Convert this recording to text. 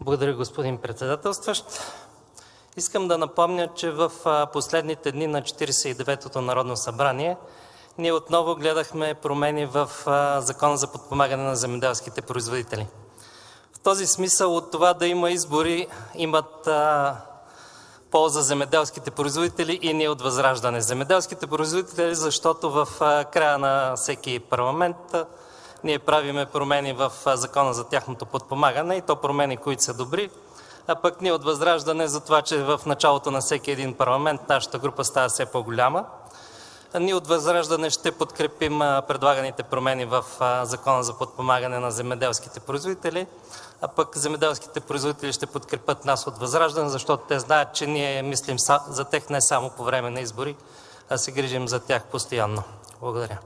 Благодаря, господин председателстващ. Искам да напомня, че в последните дни на 49-то Народно събрание ние отново гледахме промени в Закона за подпомагане на земеделските производители. В този смисъл от това да има избори имат полза земеделските производители и ние от ВЪЗРАЖДАНЕ. Земеделските производители, защото в края на всеки парламент ние правиме промени в Закона за тяхното подпомагане и то промени, които са добри, а пък ние от ВЪЗРАЖДАНЕ за това, че в началото на всеки един парламент нашата група става все по-голяма. Ние от ВЪЗРАЖДАНЕ ще подкрепим предлаганите промени в Закона за подпомагане на земеделските производители, а пък земеделските производители ще подкрепят нас от ВЪЗРАЖДАНЕ, защото те знаят, че ние мислим за тях не само по време на избори, а се грижим за тях постоянно. Благодаря.